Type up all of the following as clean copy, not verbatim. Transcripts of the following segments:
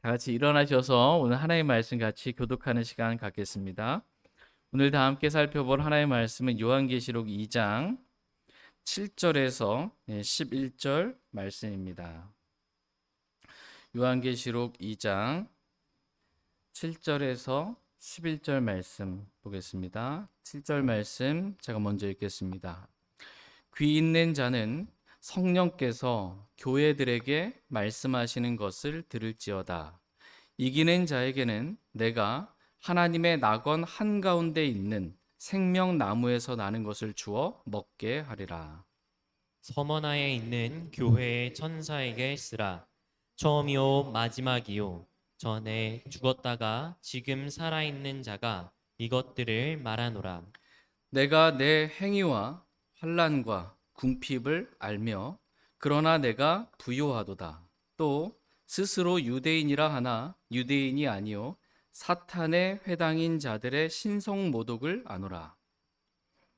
다 같이 일어나셔서 오늘 하나님의 말씀 같이 교독하는 시간 갖겠습니다. 오늘 다 함께 살펴볼 하나님의 말씀은 요한계시록 2장 7절에서 11절 말씀입니다. 요한계시록 2장 7절에서 11절 말씀 보겠습니다. 7절 말씀 제가 먼저 읽겠습니다. 귀 있는 자는 성령께서 교회들에게 말씀하시는 것을 들을지어다. 이기는 자에게는 내가 하나님의 낙원 한가운데 있는 생명나무에서 나는 것을 주어 먹게 하리라. 서머나에 있는 교회의 천사에게 쓰라. 처음이요 마지막이요 전에 죽었다가 지금 살아있는 자가 이것들을 말하노라. 내가 내 행위와 환난과 궁핍을 알며 그러나 내가 부요하도다. 또 스스로 유대인이라 하나 유대인이 아니요 사탄의 회당인 자들의 신성 모독을 아노라.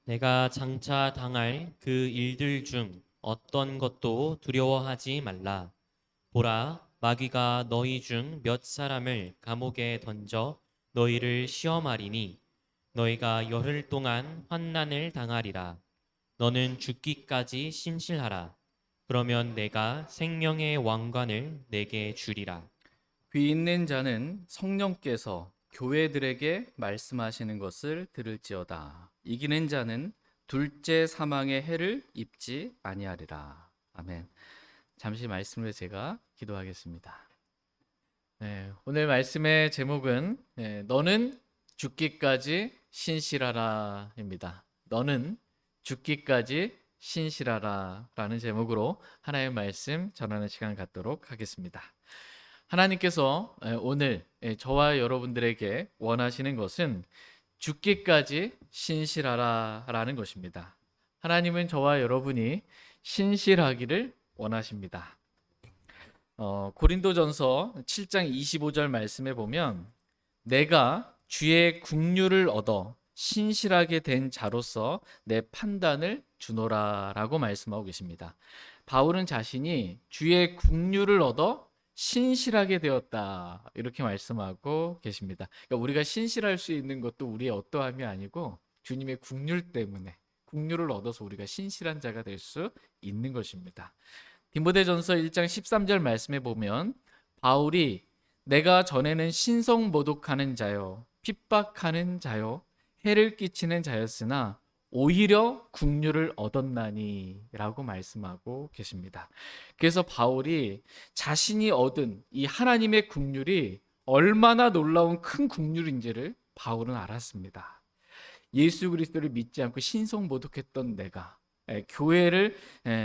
내가 장차 당할 그 일들 중 어떤 것도 두려워하지 말라. 보라, 마귀가 너희 중 몇 사람을 감옥에 던져 너희를 시험하리니 너희가 열흘 동안 환난을 당하리라. 너는 죽기까지 신실하라. 그러면 내가 생명의 왕관을 내게 주리라. 귀 있는 자는 성령께서 교회들에게 말씀하시는 것을 들을지어다. 이기는 자는 둘째 사망의 해를 입지 아니하리라. 아멘. 잠시 말씀을 제가 기도하겠습니다. 오늘 말씀의 제목은 너는 죽기까지 신실하라입니다. 너는 죽기까지 신실하라 라는 제목으로 하나님의 말씀 전하는 시간 갖도록 하겠습니다. 하나님께서 오늘 저와 여러분들에게 원하시는 것은 죽기까지 신실하라 라는 것입니다. 하나님은 저와 여러분이 신실하기를 원하십니다. 고린도전서 7장 25절 말씀에 보면 내가 주의 긍휼을 얻어 신실하게 된 자로서 내 판단을 주노라 라고 말씀하고 계십니다. 바울은 자신이 주의 긍휼을 얻어 신실하게 되었다 이렇게 말씀하고 계십니다. 그러니까 우리가 신실할 수 있는 것도 우리의 어떠함이 아니고 주님의 긍휼 때문에 긍휼을 얻어서 우리가 신실한 자가 될 수 있는 것입니다. 디모데전서 1장 13절 말씀에 보면 바울이 내가 전에는 신성모독하는 자요 핍박하는 자요 해를 끼치는 자였으나 오히려 긍휼을 얻었나니 라고 말씀하고 계십니다. 그래서 바울이 자신이 얻은 이 하나님의 긍휼이 얼마나 놀라운 큰 긍휼인지를 바울은 알았습니다. 예수 그리스도를 믿지 않고 신성모독했던 내가, 교회를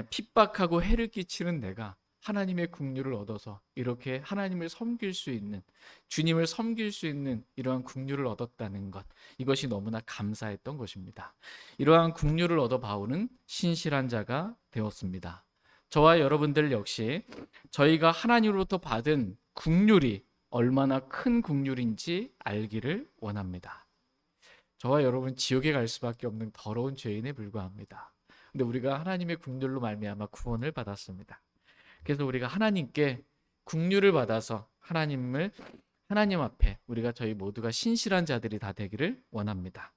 핍박하고 해를 끼치는 내가 하나님의 긍휼을 얻어서 이렇게 하나님을 섬길 수 있는, 주님을 섬길 수 있는 이러한 긍휼을 얻었다는 것, 이것이 너무나 감사했던 것입니다. 이러한 긍휼을 얻어 바울은 신실한 자가 되었습니다. 저와 여러분들 역시 저희가 하나님으로부터 받은 긍휼이 얼마나 큰 긍휼인지 알기를 원합니다. 저와 여러분 지옥에 갈 수밖에 없는 더러운 죄인에 불과합니다. 근데 우리가 하나님의 긍휼로 말미암아 구원을 받았습니다. 그래서 우리가 하나님께 긍휼을 받아서 하나님 앞에 우리가 저희 모두가 신실한 자들이 다 되기를 원합니다.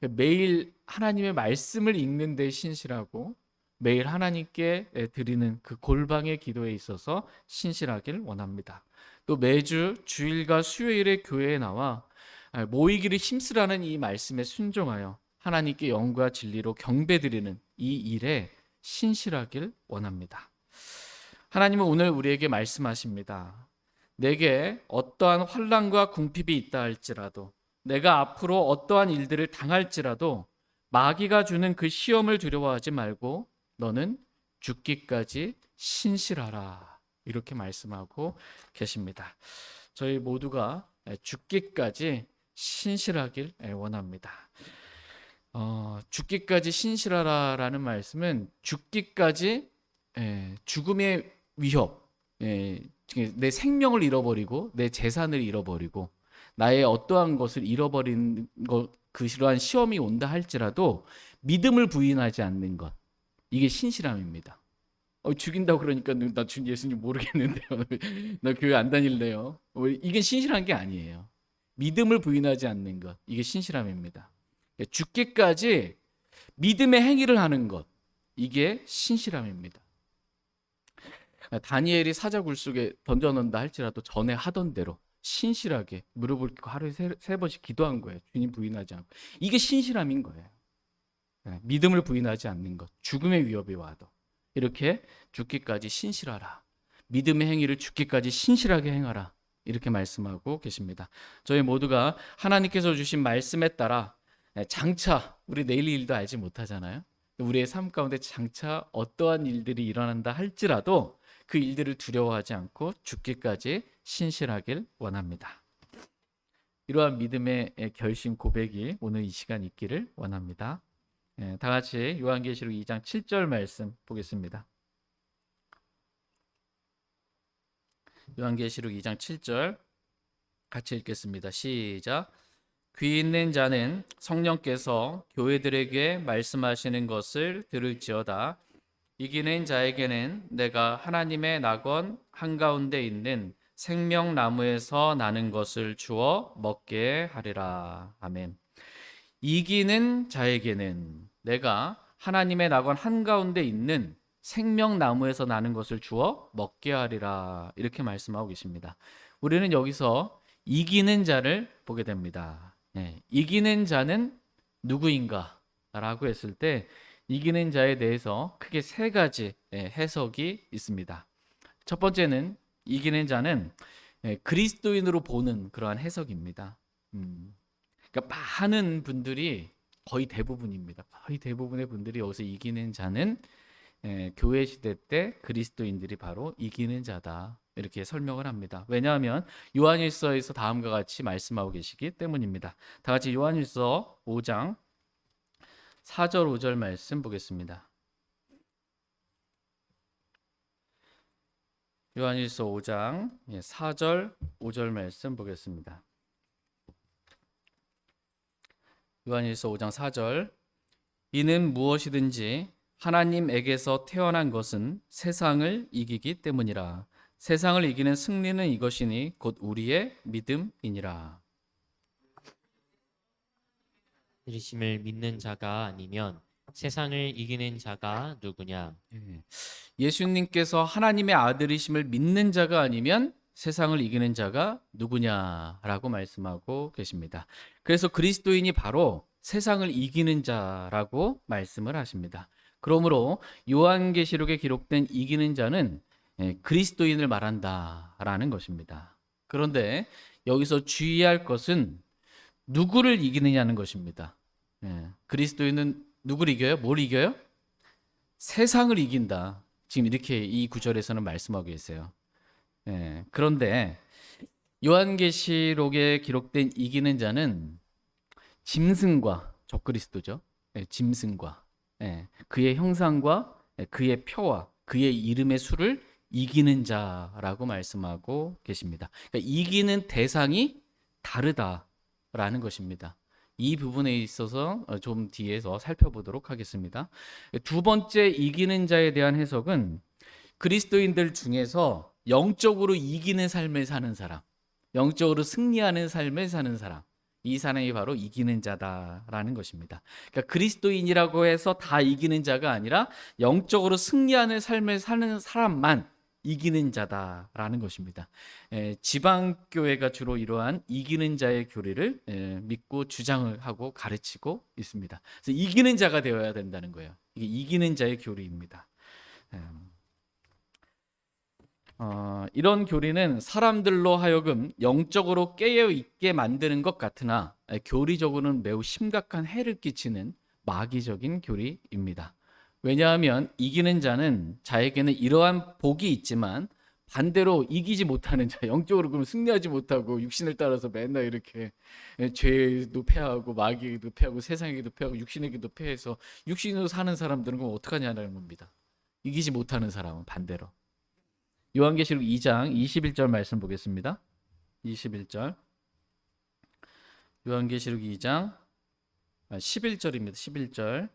매일 하나님의 말씀을 읽는 데 신실하고 매일 하나님께 드리는 그 골방의 기도에 있어서 신실하길 원합니다. 또 매주 주일과 수요일에 교회에 나와 모이기를 힘쓰라는 이 말씀에 순종하여 하나님께 영과 진리로 경배드리는 이 일에 신실하길 원합니다. 하나님은 오늘 우리에게 말씀하십니다. 내게 어떠한 환난과 궁핍이 있다 할지라도, 내가 앞으로 어떠한 일들을 당할지라도 마귀가 주는 그 시험을 두려워하지 말고 너는 죽기까지 신실하라 이렇게 말씀하고 계십니다. 저희 모두가 죽기까지 신실하길 원합니다. 죽기까지 신실하라라는 말씀은 죽기까지 죽음의 위협, 내 생명을 잃어버리고 내 재산을 잃어버리고 나의 어떠한 것을 잃어버린 것, 그러한 시험이 온다 할지라도 믿음을 부인하지 않는 것, 이게 신실함입니다. 죽인다고 그러니까 나 예수님 모르겠는데요. 나 교회 안 다닐래요. 이게 신실한 게 아니에요. 믿음을 부인하지 않는 것, 이게 신실함입니다. 죽기까지 믿음의 행위를 하는 것, 이게 신실함입니다. 다니엘이 사자굴 속에 던져놓는다 할지라도 전에 하던 대로 신실하게 무릎을 꿇고 하루에 세 번씩 기도한 거예요. 주님 부인하지 않고. 이게 신실함인 거예요. 믿음을 부인하지 않는 것, 죽음의 위협이 와도 이렇게 죽기까지 신실하라. 믿음의 행위를 죽기까지 신실하게 행하라. 이렇게 말씀하고 계십니다. 저희 모두가 하나님께서 주신 말씀에 따라 장차 우리 내일 일도 알지 못하잖아요. 우리의 삶 가운데 장차 어떠한 일들이 일어난다 할지라도 그 일들을 두려워하지 않고 죽기까지 신실하길 원합니다. 이러한 믿음의 결심 고백이 오늘 이 시간 있기를 원합니다. 다 같이 요한계시록 2장 7절 말씀 보겠습니다. 요한계시록 2장 7절 같이 읽겠습니다. 시작. 귀 있는 자는 성령께서 교회들에게 말씀하시는 것을 들을지어다. 이기는 자에게는 내가 하나님의 낙원 한가운데 있는 생명나무에서 나는 것을 주어 먹게 하리라. 아멘. 이기는 자에게는 내가 하나님의 낙원 한가운데 있는 생명나무에서 나는 것을 주어 먹게 하리라. 이렇게 말씀하고 계십니다. 우리는 여기서 이기는 자를 보게 됩니다. 이기는 자는 누구인가? 라고 했을 때 이기는 자에 대해서 크게 세 가지 해석이 있습니다. 첫 번째는 이기는 자는 그리스도인으로 보는 그러한 해석입니다. 그러니까 많은 분들이 거의 대부분입니다. 거의 대부분의 분들이 여기서 이기는 자는 교회 시대 때 그리스도인들이 바로 이기는 자다. 이렇게 설명을 합니다. 왜냐하면 요한일서에서 다음과 같이 말씀하고 계시기 때문입니다. 다 같이 요한일서 5장 4절 5절 말씀 보겠습니다. 요한일서 5장 4절 5절 말씀 보겠습니다. 요한일서 5장 4절. 이는 무엇이든지 하나님에게서 태어난 것은 세상을 이기기 때문이라. 세상을 이기는 승리는 이것이니 곧 우리의 믿음이니라. 들으심을 믿는 자가 아니면 세상을 이기는 자가 누구냐? 예수님께서 하나님의 아들이심을 믿는 자가 아니면 세상을 이기는 자가 누구냐라고 말씀하고 계십니다. 그래서 그리스도인이 바로 세상을 이기는 자라고 말씀을 하십니다. 그러므로 요한계시록에 기록된 이기는 자는 그리스도인을 말한다라는 것입니다. 그런데 여기서 주의할 것은 누구를 이기느냐는 것입니다. 그리스도인은 누구를 이겨요? 뭘 이겨요? 세상을 이긴다. 지금 이렇게 이 구절에서는 말씀하고 계세요. 그런데 요한계시록에 기록된 이기는 자는 짐승과 적그리스도죠. 짐승과 그의 형상과 그의 표와 그의 이름의 수를 이기는 자라고 말씀하고 계십니다. 그러니까 이기는 대상이 다르다라는 것입니다. 이 부분에 있어서 좀 뒤에서 살펴보도록 하겠습니다. 두 번째 이기는 자에 대한 해석은 그리스도인들 중에서 영적으로 이기는 삶을 사는 사람, 영적으로 승리하는 삶을 사는 사람, 이 사람이 바로 이기는 자다라는 것입니다. 그러니까 그리스도인이라고 해서 다 이기는 자가 아니라 영적으로 승리하는 삶을 사는 사람만 이기는 자다라는 것입니다. 지방교회가 주로 이러한 이기는 자의 교리를 믿고 주장을 하고 가르치고 있습니다. 그래서 이기는 자가 되어야 된다는 거예요. 이게 이기는 자의 교리입니다. 이런 교리는 사람들로 하여금 영적으로 깨어 있게 만드는 것 같으나 교리적으로는 매우 심각한 해를 끼치는 마귀적인 교리입니다. 왜냐하면 이기는 자는 자에게는 이러한 복이 있지만 반대로 이기지 못하는 자, 영적으로 그럼 승리하지 못하고 육신을 따라서 맨날 이렇게 죄도 패하고 마귀에게도 패하고 세상에게도 패하고 육신에게도 패해서 육신으로 사는 사람들은 그럼 어떡하냐는 겁니다. 이기지 못하는 사람은 반대로. 요한계시록 2장 21절 말씀 보겠습니다. 21절. 요한계시록 2장 11절입니다. 11절.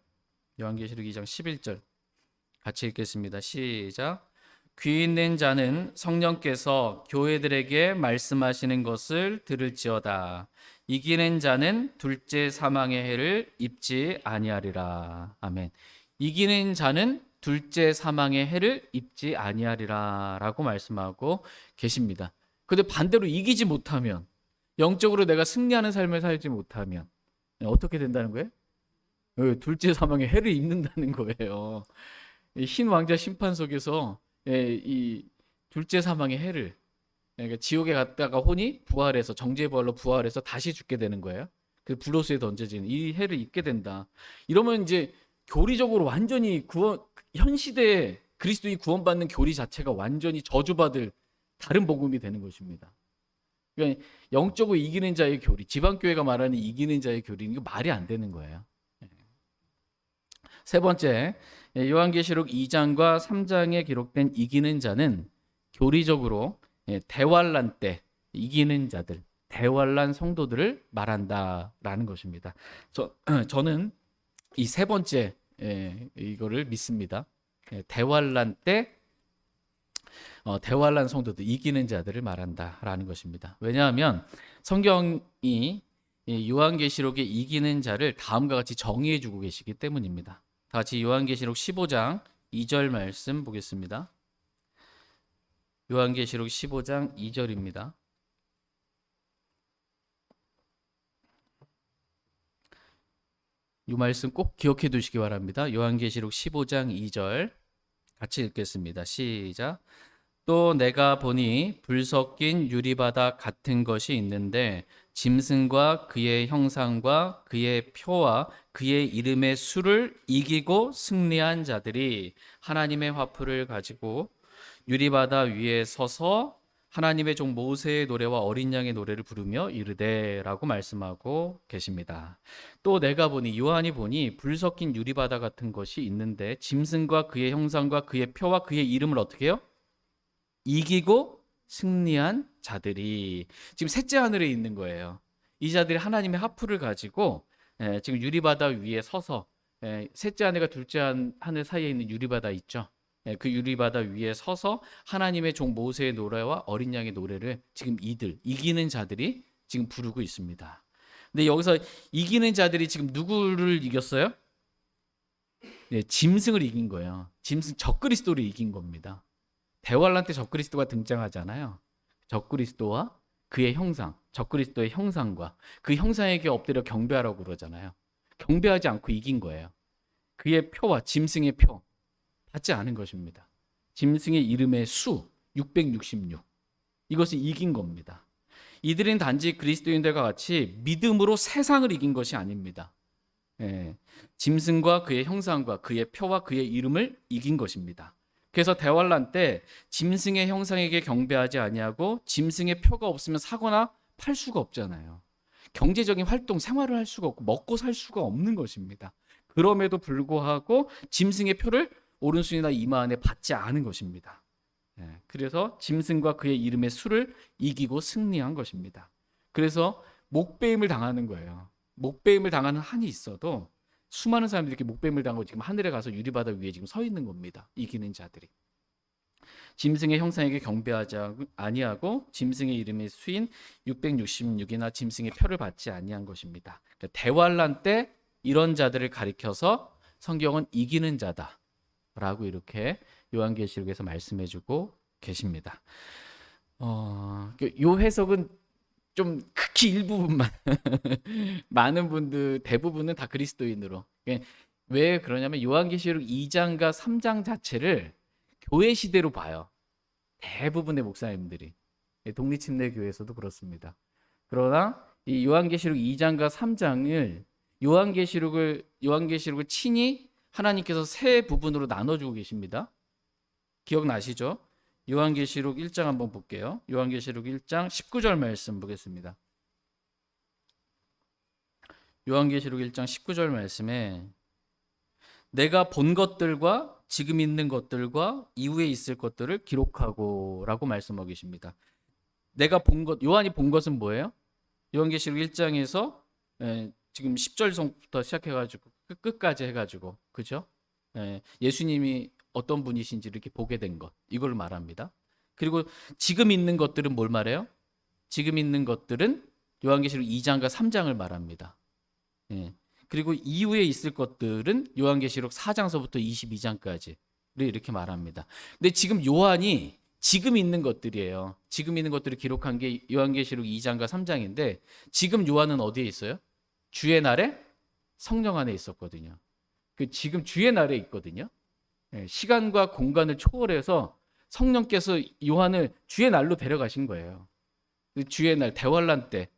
요한계시록 2장 11절. 같이 읽겠습니다. 시작. 귀 있는 자는 성령께서 교회들에게 말씀하시는 것을 들을지어다. 이기는 자는 둘째 사망의 해를 입지 아니하리라. 아멘. 이기는 자는 둘째 사망의 해를 입지 아니하리라라고 말씀하고 계십니다. 근데 반대로 이기지 못하면, 영적으로 내가 승리하는 삶을 살지 못하면 어떻게 된다는 거예요? 둘째 사망의 해를 입는다는 거예요. 흰 왕자 심판 속에서 이 둘째 사망의 해를, 그러니까 지옥에 갔다가 혼이 부활해서 정죄의 부활로 부활해서 다시 죽게 되는 거예요. 그 불로수에 던져지는 이 해를 입게 된다. 이러면 이제 교리적으로 완전히 현 시대에 그리스도인이 구원받는 교리 자체가 완전히 저주받을 다른 복음이 되는 것입니다. 그러니까 영적으로 이기는 자의 교리, 지방교회가 말하는 이기는 자의 교리는 이거 말이 안 되는 거예요. 세 번째, 요한계시록 2장과 3장에 기록된 이기는 자는 교리적으로 대환란 때 이기는 자들, 대환란 성도들을 말한다라는 것입니다. 저는 이 세 번째 이거를 믿습니다. 대환란 때 대환란 성도들, 이기는 자들을 말한다라는 것입니다. 왜냐하면 성경이 요한계시록의 이기는 자를 다음과 같이 정의해 주고 계시기 때문입니다. 다 같이 요한계시록 15장 2절 말씀 보겠습니다. 요한계시록 15장 2절입니다. 이 말씀 꼭 기억해 두시기 바랍니다. 요한계시록 15장 2절 같이 읽겠습니다. 시작. 또 내가 보니 불 섞인 유리바다 같은 것이 있는데 짐승과 그의 형상과 그의 표와 그의 이름의 수를 이기고 승리한 자들이 하나님의 화풀을 가지고 유리바다 위에 서서 하나님의 종 모세의 노래와 어린 양의 노래를 부르며 이르되라고 말씀하고 계십니다. 또 내가 보니, 요한이 보니 불 섞인 유리바다 같은 것이 있는데 짐승과 그의 형상과 그의 표와 그의 이름을 어떻게 해요? 이기고 승리한 자들이 지금 셋째 하늘에 있는 거예요. 이 자들이 하나님의 하프를 가지고 지금 유리바다 위에 서서, 셋째 하늘과 둘째 하늘 사이에 있는 유리바다 있죠. 그 유리바다 위에 서서 하나님의 종 모세의 노래와 어린 양의 노래를 지금 이기는 자들이 지금 부르고 있습니다. 근데 여기서 이기는 자들이 지금 누구를 이겼어요? 짐승을 이긴 거예요. 짐승 적그리스도를 이긴 겁니다. 대환란 때 적그리스도가 등장하잖아요. 적그리스도와 그의 형상, 적그리스도의 형상과 그 형상에게 엎드려 경배하라고 그러잖아요. 경배하지 않고 이긴 거예요. 그의 표와 짐승의 표 받지 않은 것입니다. 짐승의 이름의 수 666, 이것을 이긴 겁니다. 이들은 단지 그리스도인들과 같이 믿음으로 세상을 이긴 것이 아닙니다. 짐승과 그의 형상과 그의 표와 그의 이름을 이긴 것입니다. 그래서 대환란 때 짐승의 형상에게 경배하지 아니하고 짐승의 표가 없으면 사거나 팔 수가 없잖아요. 경제적인 활동, 생활을 할 수가 없고 먹고 살 수가 없는 것입니다. 그럼에도 불구하고 짐승의 표를 오른손이나 이마 안에 받지 않은 것입니다. 그래서 짐승과 그의 이름의 수를 이기고 승리한 것입니다. 그래서 목배임을 당하는 거예요. 목배임을 당하는 한이 있어도 수많은 사람들이 이렇게 목배임을 당하고 지금 하늘에 가서 유리바다 위에 지금 서 있는 겁니다. 이기는 자들이. 짐승의 형상에게 경배하지 아니하고 짐승의 이름의 수인 666이나 짐승의 표를 받지 아니한 것입니다. 그러니까 대환란 때 이런 자들을 가리켜서 성경은 이기는 자다라고 이렇게 요한계시록에서 말씀해주고 계십니다. 요 해석은 좀 극히 일부분만 많은 분들 대부분은 다 그리스도인으로. 왜 그러냐면 요한계시록 2장과 3장 자체를 교회 시대로 봐요. 대부분의 목사님들이. 독립침례교회에서도 그렇습니다. 그러나 이 요한계시록 2장과 3장을 요한계시록을 친히 하나님께서 세 부분으로 나눠주고 계십니다. 기억나시죠? 요한계시록 1장 한번 볼게요. 요한계시록 1장 19절 말씀 보겠습니다. 요한계시록 1장 19절 말씀에 내가 본 것들과 지금 있는 것들과 이후에 있을 것들을 기록하고 라고 말씀하고 계십니다. 내가 본 것, 요한이 본 것은 뭐예요? 요한계시록 1장에서 지금 10절부터 시작해가지고 끝까지 해가지고, 그죠? 예수님이 어떤 분이신지 이렇게 보게 된 것, 이걸 말합니다. 그리고 지금 있는 것들은 뭘 말해요? 지금 있는 것들은 요한계시록 2장과 3장을 말합니다. 예. 그리고 이후에 있을 것들은 요한계시록 4장서부터 22장까지 이렇게 말합니다. 근데 지금 요한이 지금 있는 것들이에요. 지금 있는 것들을 기록한 게 요한계시록 2장과 3장인데 지금 요한은 어디에 있어요? 주의 날에 성령 안에 있었거든요. 그 지금 주의 날에 있거든요. 예, 시간과 공간을 초월해서 성령께서 요한을 주의 날로 데려가신 거예요. 그 주의 날 대환란 때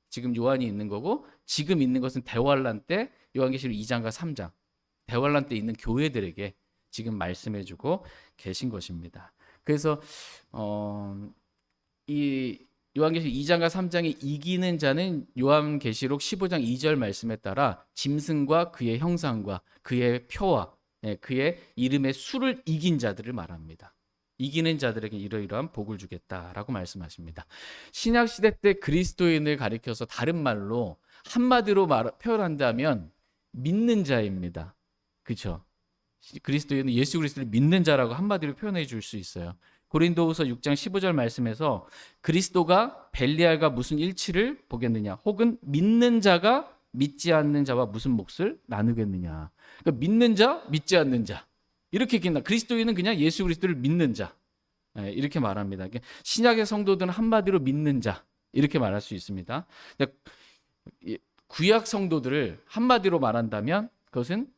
지금 요한이 있는 거고 지금 있는 것은 대환란 때 요한계시록 2장과 3장 대환란 때 있는 교회들에게 지금 말씀해주고 계신 것입니다. 그래서 이 요한계시록 2장과 3장에 이기는 자는 요한계시록 15장 2절 말씀에 따라 짐승과 그의 형상과 그의 표와 그의 이름의 수를 이긴 자들을 말합니다. 이기는 자들에게 이러이러한 복을 주겠다라고 말씀하십니다. 신약 시대 때 그리스도인을 가리켜서 다른 말로 한마디로 표현한다면 믿는 자입니다. 그렇죠? 그리스도인은 예수 그리스도를 믿는 자라고 한마디로 표현해 줄 수 있어요. 고린도후서 6장 15절 말씀에서 그리스도가 벨리알과 무슨 일치를 보겠느냐, 혹은 믿는 자가 믿지 않는 자와 무슨 몫을 나누겠느냐. 그러니까 믿는 자, 믿지 않는 자. 이렇게 얘기한다. 그리스도인은 그냥 예수 그리스도를 믿는 자. 이렇게 말합니다. 신약의 성도들은 한마디로 믿는 자. 이렇게 말할 수 있습니다. 구약 성도들을 한마디로 말한다면 그것은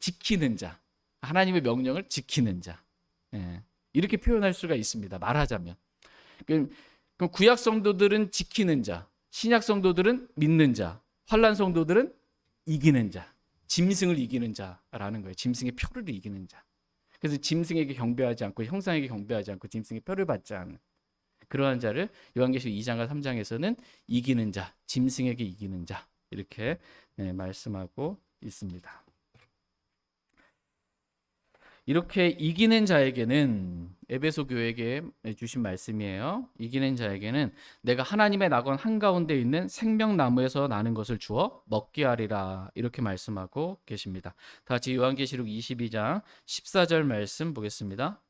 지키는 자. 하나님의 명령을 지키는 자. 이렇게 표현할 수가 있습니다. 말하자면. 그럼 구약 성도들은 지키는 자. 신약 성도들은 믿는 자. 환란 성도들은 이기는 자. 짐승을 이기는 자라는 거예요. 짐승의 표를 이기는 자. 그래서 짐승에게 경배하지 않고 형상에게 경배하지 않고 짐승의 표를 받지 않는 그러한 자를 요한계시록 2장과 3장에서는 이기는 자, 짐승에게 이기는 자 이렇게 말씀하고 있습니다. 이렇게 이기는 자에게는 에베소 교회에게 주신 말씀이에요. 이기는 자에게는 내가 하나님의 낙원 한가운데 있는 생명나무에서 나는 것을 주어 먹게 하리라 이렇게 말씀하고 계십니다. 다 같이 요한계시록 22장 14절 말씀 보겠습니다.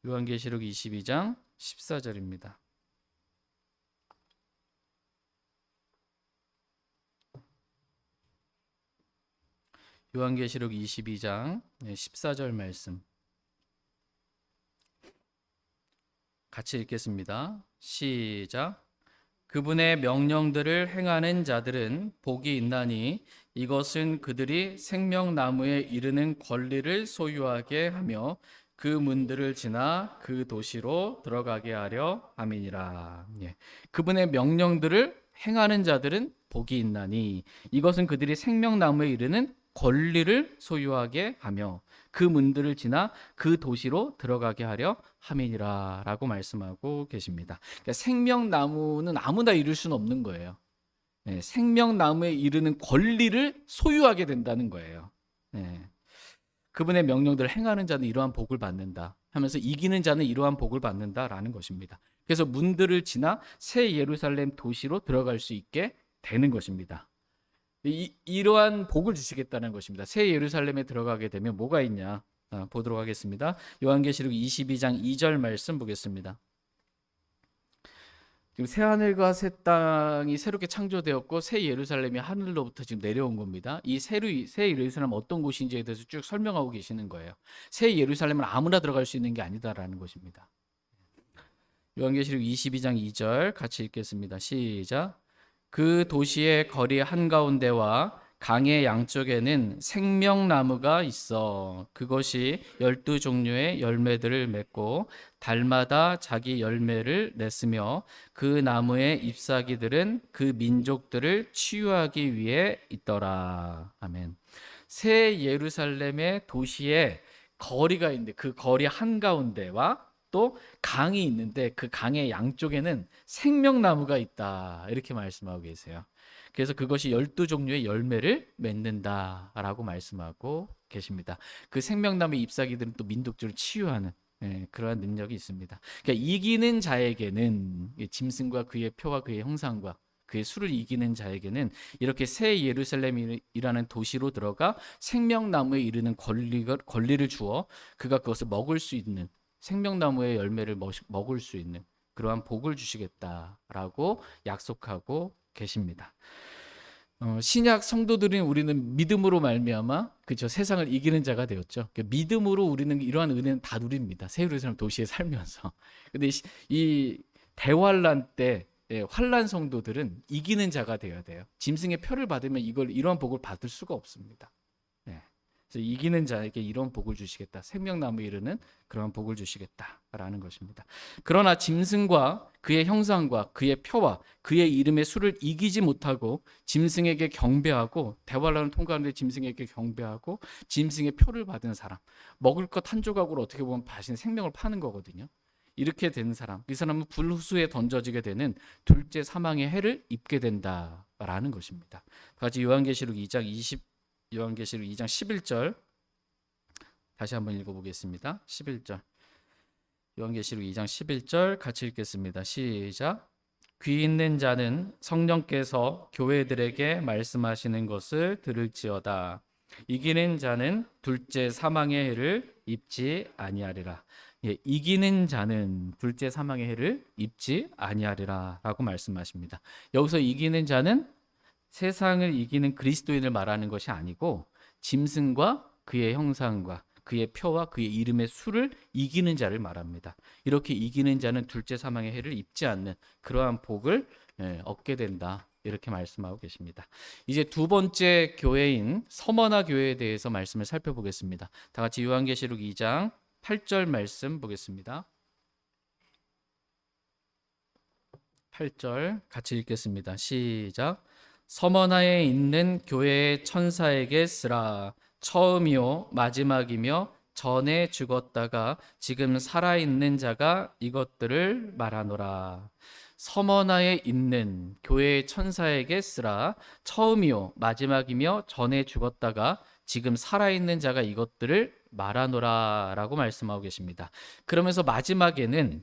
요한계시록 22장 14절입니다. 요한계시록 22장 14절 말씀 같이 읽겠습니다. 시작. 그분의 명령들을 행하는 자들은 복이 있나니 이것은 그들이 생명나무에 이르는 권리를 소유하게 하며 그 문들을 지나 그 도시로 들어가게 하려 함이니라. 그분의 명령들을 행하는 자들은 복이 있나니 이것은 그들이 생명나무에 이르는 권리를 소유하게 하며 그 문들을 지나 그 도시로 들어가게 하려 함이니라 라고 말씀하고 계십니다. 그러니까 생명나무는 아무나 이룰 수는 없는 거예요. 생명나무에 이르는 권리를 소유하게 된다는 거예요. 그분의 명령들을 행하는 자는 이러한 복을 받는다 하면서 이기는 자는 이러한 복을 받는다라는 것입니다. 그래서 문들을 지나 새 예루살렘 도시로 들어갈 수 있게 되는 것입니다. 이러한 복을 주시겠다는 것입니다. 새 예루살렘에 들어가게 되면 뭐가 있냐 보도록 하겠습니다. 요한계시록 22장 2절 말씀 보겠습니다. 지금 새 하늘과 새 땅이 새롭게 창조되었고 새 예루살렘이 하늘로부터 지금 내려온 겁니다. 이 새 예루살렘은 어떤 곳인지에 대해서 쭉 설명하고 계시는 거예요. 새 예루살렘은 아무나 들어갈 수 있는 게 아니다라는 것입니다. 요한계시록 22장 2절 같이 읽겠습니다. 시작. 그 도시의 거리 한가운데와 강의 양쪽에는 생명나무가 있어 그것이 12종류의 열매들을 맺고 달마다 자기 열매를 냈으며 그 나무의 잎사귀들은 그 민족들을 치유하기 위해 있더라. 아멘. 새 예루살렘의 도시에 거리가 있는데 그 거리 한가운데와 또 강이 있는데 그 강의 양쪽에는 생명나무가 있다 이렇게 말씀하고 계세요. 그래서 그것이 12종류의 열매를 맺는다라고 말씀하고 계십니다. 그 생명나무의 잎사귀들은 또 민족들을 치유하는 그러한 능력이 있습니다. 그러니까 이기는 자에게는 짐승과 그의 표와 그의 형상과 그의 수를 이기는 자에게는 이렇게 새 예루살렘이라는 도시로 들어가 생명나무에 이르는 권리를 주어 그가 그것을 먹을 수 있는, 생명나무의 열매를 먹을 수 있는 그러한 복을 주시겠다라고 약속하고 계십니다. 신약 성도들인 우리는 믿음으로 말미암아 그죠, 세상을 이기는 자가 되었죠. 믿음으로 우리는 이러한 은혜는 다 누립니다. 새 예루살렘 도시에 살면서. 근데 이 대환란 때 환란 성도들은 이기는 자가 되어야 돼요. 짐승의 표를 받으면 이러한 복을 받을 수가 없습니다. 예. 그래서 이기는 자에게 이런 복을 주시겠다. 생명나무에 이르는 그런 복을 주시겠다라는 것입니다. 그러나 짐승과 그의 형상과 그의 표와 그의 이름의 수를 이기지 못하고 짐승에게 경배하고, 대환란을 통과하는데 짐승에게 경배하고 짐승의 표를 받은 사람, 먹을 것 한 조각으로 어떻게 보면 자신 생명을 파는 거거든요. 이렇게 된 사람, 이 사람은 불후수에 던져지게 되는 둘째 사망의 해를 입게 된다라는 것입니다. 같이 요한계시록 2장 11절 다시 한번 읽어보겠습니다. 11절 요한계시록 2장 11절 같이 읽겠습니다. 시작. 귀 있는 자는 성령께서 교회들에게 말씀하시는 것을 들을지어다. 이기는 자는 둘째 사망의 해를 입지 아니하리라. 예, 이기는 자는 둘째 사망의 해를 입지 아니하리라 라고 말씀하십니다. 여기서 이기는 자는 세상을 이기는 그리스도인을 말하는 것이 아니고 짐승과 그의 형상과 그의 표와 그의 이름의 수를 이기는 자를 말합니다. 이렇게 이기는 자는 둘째 사망의 해를 입지 않는 그러한 복을 얻게 된다, 이렇게 말씀하고 계십니다. 이제 두 번째 교회인 서머나 교회에 대해서 말씀을 살펴보겠습니다. 다 같이 요한계시록 2장 8절 말씀 보겠습니다. 8절 같이 읽겠습니다. 시작. 서머나에 있는 교회의 천사에게 쓰라. 처음이요 마지막이며 전에 죽었다가 지금 살아있는 자가 이것들을 말하노라. 서머나에 있는 교회의 천사에게 쓰라. 처음이요 마지막이며 전에 죽었다가 지금 살아있는 자가 이것들을 말하노라 라고 말씀하고 계십니다. 그러면서 마지막에는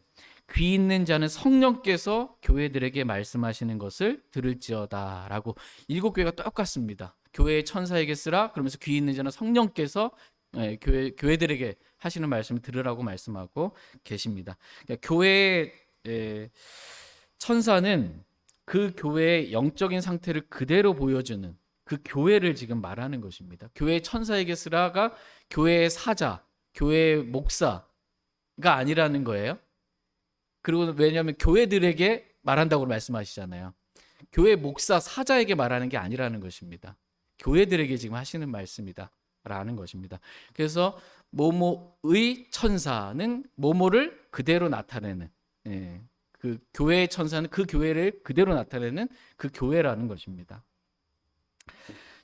귀 있는 자는 성령께서 교회들에게 말씀하시는 것을 들을지어다 라고, 일곱 교회가 똑같습니다. 교회의 천사에게 쓰라 그러면서 귀 있는 자는 성령께서 교회들에게 하시는 말씀을 들으라고 말씀하고 계십니다. 그러니까 교회의 천사는 그 교회의 영적인 상태를 그대로 보여주는 그 교회를 지금 말하는 것입니다. 교회의 천사에게 쓰라가 교회의 사자, 교회의 목사가 아니라는 거예요. 그리고 왜냐하면 교회들에게 말한다고 말씀하시잖아요. 교회 목사, 사자에게 말하는 게 아니라는 것입니다. 교회들에게 지금 하시는 말씀이다 라는 것입니다. 그래서 모모의 천사는 모모를 그대로 나타내는, 그 교회의 천사는 그 교회를 그대로 나타내는 그 교회라는 것입니다.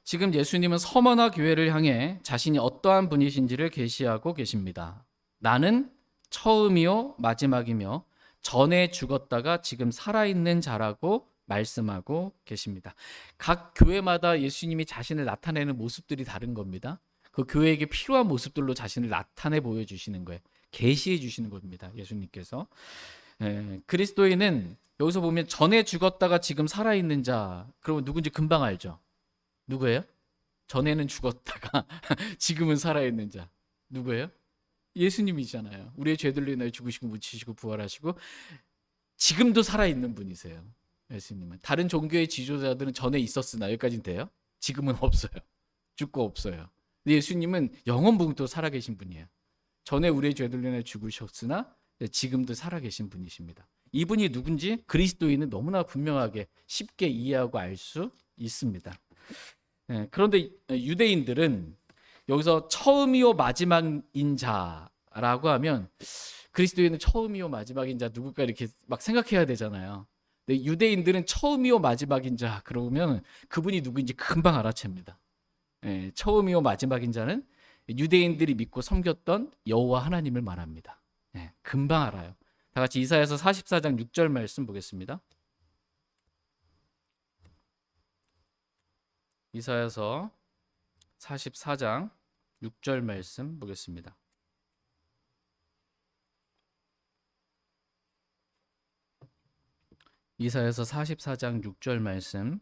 지금 예수님은 서머나 교회를 향해 자신이 어떠한 분이신지를 계시하고 계십니다. 나는 처음이요 마지막이며 전에 죽었다가 지금 살아있는 자라고 말씀하고 계십니다. 각 교회마다 예수님이 자신을 나타내는 모습들이 다른 겁니다. 그 교회에게 필요한 모습들로 자신을 나타내 보여주시는 거예요. 계시해 주시는 겁니다. 예수님께서. 그리스도인은 여기서 보면 전에 죽었다가 지금 살아있는 자, 그러면 누군지 금방 알죠? 누구예요? 전에는 죽었다가 지금은 살아있는 자. 누구예요? 예수님이잖아요. 우리의 죄들로 인하여 죽으시고 묻히시고 부활하시고 지금도 살아있는 분이세요. 예수님은. 다른 종교의 지도자들은 전에 있었으나 여기까지는 돼요? 지금은 없어요. 죽고 없어요. 근데 예수님은 영원부터 살아계신 분이에요. 전에 우리의 죄들로 인하여 죽으셨으나 지금도 살아계신 분이십니다. 이분이 누군지 그리스도인은 너무나 분명하게 쉽게 이해하고 알 수 있습니다. 그런데 유대인들은 여기서 처음이요 마지막인 자라고 하면 그리스도인은 처음이요 마지막인 자 누굴까 이렇게 막 생각해야 되잖아요. 근데 유대인들은 처음이요 마지막인 자 그러면 그분이 누구인지 금방 알아챕니다. 처음이요 마지막인 자는 유대인들이 믿고 섬겼던 여호와 하나님을 말합니다. 금방 알아요. 다 같이 이사야서 44장 6절 말씀 보겠습니다. 이사야서 44장 6절 말씀 보겠습니다. 이사야서 44장 6절 말씀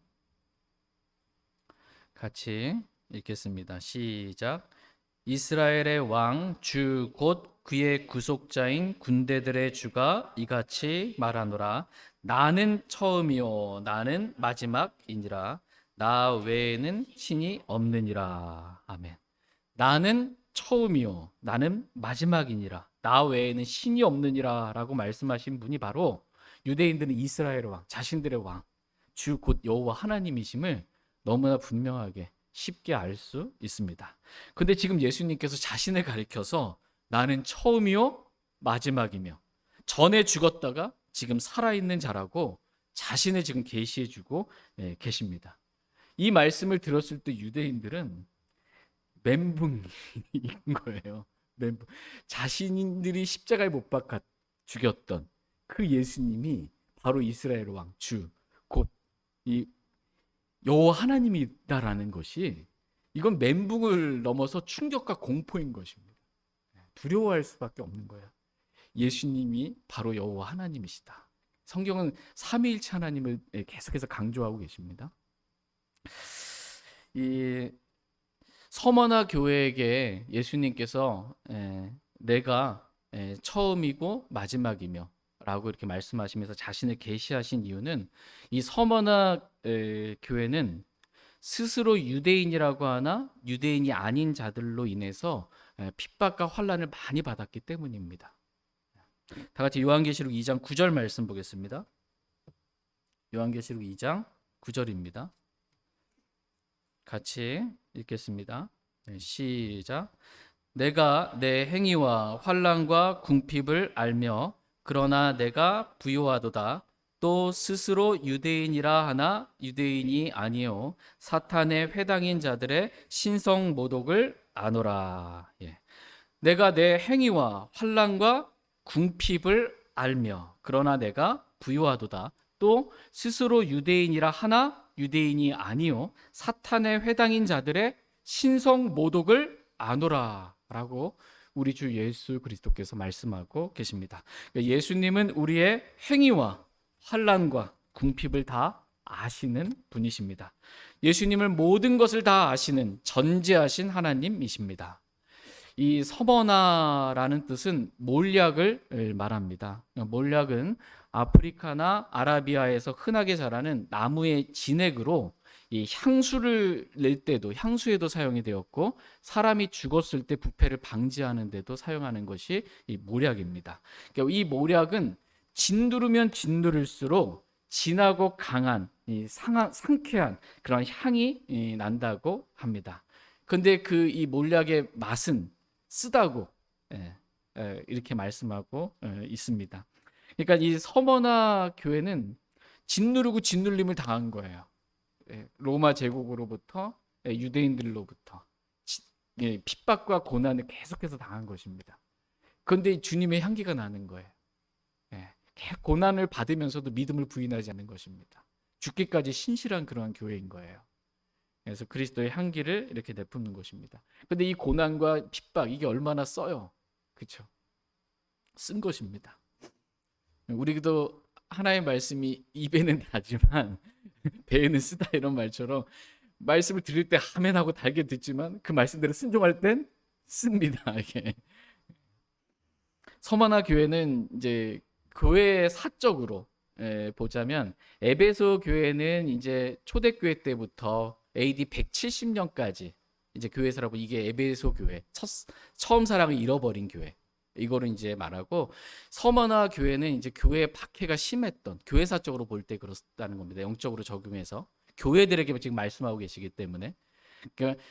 같이 읽겠습니다. 시작. 이스라엘의 왕 주 곧 그의 구속자인 군대들의 주가 이같이 말하노라. 나는 처음이요 나는 마지막이니라. 나 외에는 신이 없느니라. 아멘. 나는 처음이요 나는 마지막이니라. 나 외에는 신이 없느니라 라고 말씀하신 분이 바로 유대인들은 이스라엘의 왕, 자신들의 왕, 주 곧 여호와 하나님이심을 너무나 분명하게 쉽게 알 수 있습니다. 근데 지금 예수님께서 자신을 가리켜서 나는 처음이요 마지막이며 전에 죽었다가 지금 살아있는 자라고 자신을 지금 계시해주고 계십니다. 이 말씀을 들었을 때 유대인들은 멘붕인 거예요. 멘붕. 자신들이 십자가에 못 박아 죽였던 그 예수님이 바로 이스라엘 왕 주 곧 이 여호와 하나님이다라는 것이 이건 멘붕을 넘어서 충격과 공포인 것입니다. 두려워할 수밖에 없는 거예요. 예수님이 바로 여호와 하나님이시다. 성경은 삼위일체 하나님을 계속해서 강조하고 계십니다. 이 서머나 교회에게 예수님께서 내가 처음이고 마지막이며 라고 이렇게 말씀하시면서 자신을 계시하신 이유는 이 서머나 교회는 스스로 유대인이라고 하나 유대인이 아닌 자들로 인해서 핍박과 환난을 많이 받았기 때문입니다. 다 같이 요한계시록 2장 9절 말씀 보겠습니다. 요한계시록 2장 9절입니다. 같이 읽겠습니다. 시작. 내가 내 행위와 환난과 궁핍을 알며 그러나 내가 부요하도다. 또 스스로 유대인이라 하나 유대인이 아니요 사탄의 회당인 자들의 신성 모독을 아노라. 내가 내 행위와 환난과 궁핍을 알며 그러나 내가 부요하도다. 또 스스로 유대인이라 하나 유대인이 아니요 사탄의 회당인 자들의 신성 모독을 아노라 라고 우리 주 예수 그리스도께서 말씀하고 계십니다. 예수님은 우리의 행위와 환난과 궁핍을 다 아시는 분이십니다. 예수님은 모든 것을 다 아시는 전지하신 하나님이십니다. 이 서머나라는 뜻은 몰약을 말합니다. 몰약은 아프리카나 아라비아에서 흔하게 자라는 나무의 진액으로 이 향수를 낼 때도 향수에도 사용이 되었고 사람이 죽었을 때 부패를 방지하는 데도 사용하는 것이 이 몰약입니다. 그러니까 이 몰약은 진두르면 진두를수록 진하고 강한 이 상쾌한 그런 향이 난다고 합니다. 근데 그 이 몰약의 맛은 쓰다고 이렇게 말씀하고 있습니다. 그러니까 이 서머나 교회는 짓누르고 짓눌림을 당한 거예요. 로마 제국으로부터 유대인들로부터 핍박과 고난을 계속해서 당한 것입니다. 그런데 주님의 향기가 나는 거예요. 고난을 받으면서도 믿음을 부인하지 않는 것입니다. 죽기까지 신실한 그러한 교회인 거예요. 그래서 그리스도의 향기를 이렇게 내뿜는 것입니다. 그런데 이 고난과 핍박 이게 얼마나 써요, 그렇죠? 쓴 것입니다. 우리도 하나의 말씀이 입에는 다지만 배에는 쓰다 이런 말처럼 말씀을 들을 때 아멘하고 달게 듣지만 그 말씀대로 순종할 땐 씁니다. 이게 서머나 교회는 이제 교회 사적으로 보자면 에베소 교회는 이제 초대교회 때부터 AD 170년까지 이제 교회사라고 이게 에베소 교회 처음 사랑을 잃어버린 교회 이거를 이제 말하고 서머나 교회는 이제 교회의 박해가 심했던 교회사적으로 볼 때 그렇다는 겁니다. 영적으로 적용해서 교회들에게 지금 말씀하고 계시기 때문에 그러니까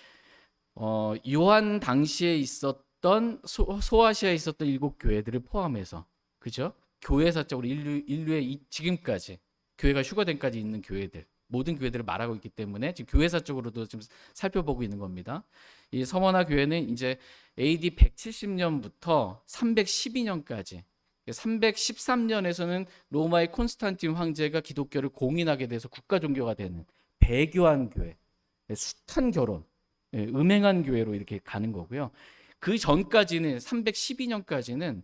요한 당시에 있었던 소아시아에 있었던 7교회들을 포함해서 그죠? 교회사적으로 인류의 지금까지 교회가 휴거된까지 있는 교회들 모든 교회들을 말하고 있기 때문에 지금 교회사적으로도 좀 살펴보고 있는 겁니다. 이 서머나 교회는 이제 AD 170년부터 312년까지 313년에서는 로마의 콘스탄틴 황제가 기독교를 공인하게 돼서 국가 종교가 되는 배교한 교회, 숱한 결혼, 음행한 교회로 이렇게 가는 거고요. 그 전까지는 312년까지는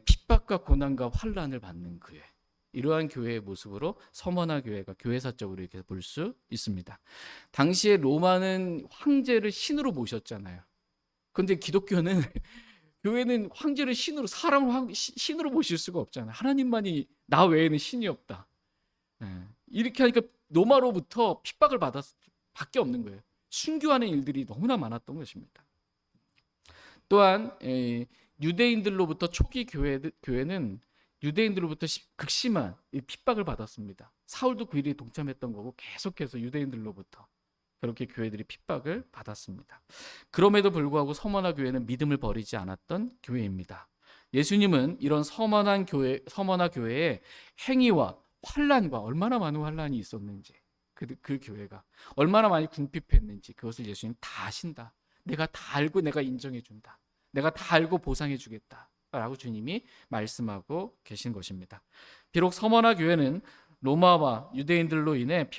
핍박과 고난과 환란을 받는 교회. 이러한 교회의 모습으로 서머나 교회가 교회사적으로 이렇게 볼 수 있습니다. 당시에 로마는 황제를 신으로 모셨잖아요. 그런데 기독교는 교회는 황제를 신으로 사람을 신으로 모실 수가 없잖아요. 하나님만이 나 외에는 신이 없다. 이렇게 하니까 로마로부터 핍박을 받을 밖에 없는 거예요. 순교하는 일들이 너무나 많았던 것입니다. 또한 유대인들로부터 초기 교회는 유대인들로부터 극심한 핍박을 받았습니다. 사울도 그 일에 동참했던 거고 계속해서 유대인들로부터 그렇게 교회들이 핍박을 받았습니다. 그럼에도 불구하고 서머나 교회는 믿음을 버리지 않았던 교회입니다. 예수님은 이런 서머나 교회의 행위와 환란과 얼마나 많은 환란이 있었는지 그 교회가 얼마나 많이 궁핍했는지 그것을 예수님 다 아신다. 내가 다 알고 내가 인정해 준다. 내가 다 알고 보상해 주겠다 라고 주님이 말씀하고 계신 것입니다. 비록 서머나 교회는 로마와 유대인들로 인한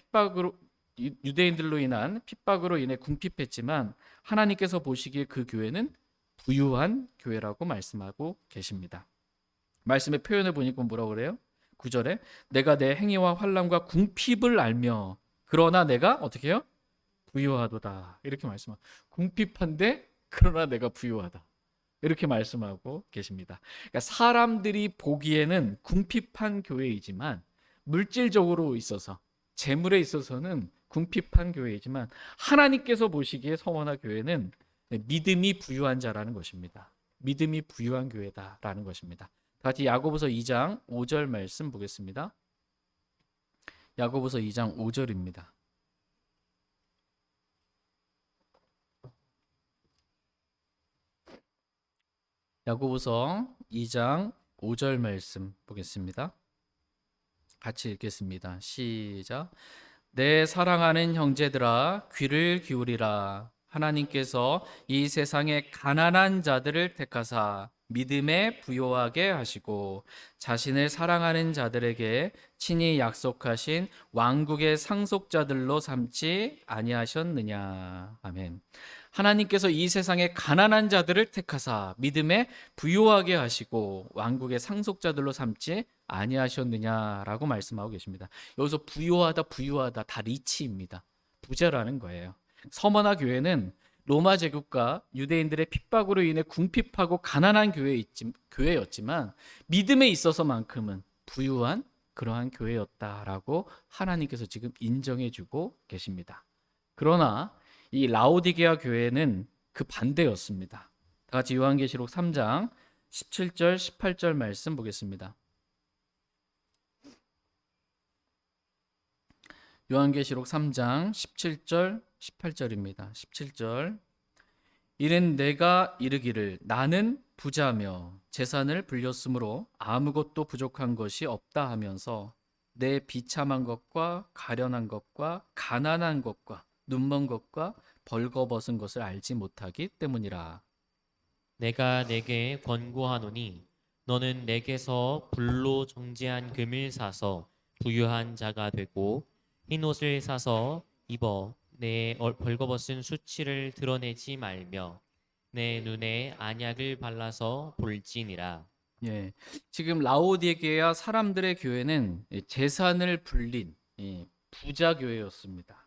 핍박으로 인해 궁핍했지만 하나님께서 보시기에 그 교회는 부유한 교회라고 말씀하고 계십니다. 말씀의 표현을 보니까 뭐라고 그래요? 9절에 내가 내 행위와 환난과 궁핍을 알며 그러나 내가 어떻게 해요? 부유하도다. 이렇게 말씀하고 궁핍한데 그러나 내가 부유하다. 이렇게 말씀하고 계십니다. 그러니까 사람들이 보기에는 궁핍한 교회이지만 물질적으로 있어서 재물에 있어서는 궁핍한 교회이지만 하나님께서 보시기에 서머나 교회는 믿음이 부유한 자라는 것입니다. 믿음이 부유한 교회다라는 것입니다. 같이 야고보서 2장 5절 말씀 보겠습니다. 야고보서 2장 5절입니다. 야고보서 2장 5절 말씀 보겠습니다. 같이 읽겠습니다. 시작. 내 사랑하는 형제들아 귀를 기울이라. 하나님께서 이 세상의 가난한 자들을 택하사 믿음에 부요하게 하시고 자신을 사랑하는 자들에게 친히 약속하신 왕국의 상속자들로 삼지 아니하셨느냐. 아멘. 하나님께서 이 세상의 가난한 자들을 택하사 믿음에 부요하게 하시고 왕국의 상속자들로 삼지 아니하셨느냐라고 말씀하고 계십니다. 여기서 부요하다 부유하다 다 리치입니다. 부자라는 거예요. 서머나 교회는 로마 제국과 유대인들의 핍박으로 인해 궁핍하고 가난한 교회였지만 믿음에 있어서만큼은 부유한 그러한 교회였다라고 하나님께서 지금 인정해주고 계십니다. 그러나 이 라오디게아 교회는 그 반대였습니다. 다 같이 요한계시록 3장 17절 18절 말씀 보겠습니다. 요한계시록 3장 17절 18절입니다. 17절 이는 내가 이르기를 나는 부자며 재산을 불렸으므로 아무것도 부족한 것이 없다 하면서 내 비참한 것과 가련한 것과 가난한 것과 눈먼 것과 벌거벗은 것을 알지 못하기 때문이라. 내가 내게 권고하노니 너는 내게서 불로 정제한 금을 사서 부유한 자가 되고 흰 옷을 사서 입어 내 벌거벗은 수치를 드러내지 말며 내 눈에 안약을 발라서 볼지니라. 예, 지금 라오디게아 사람들의 교회는 재산을 불린 부자 교회였습니다.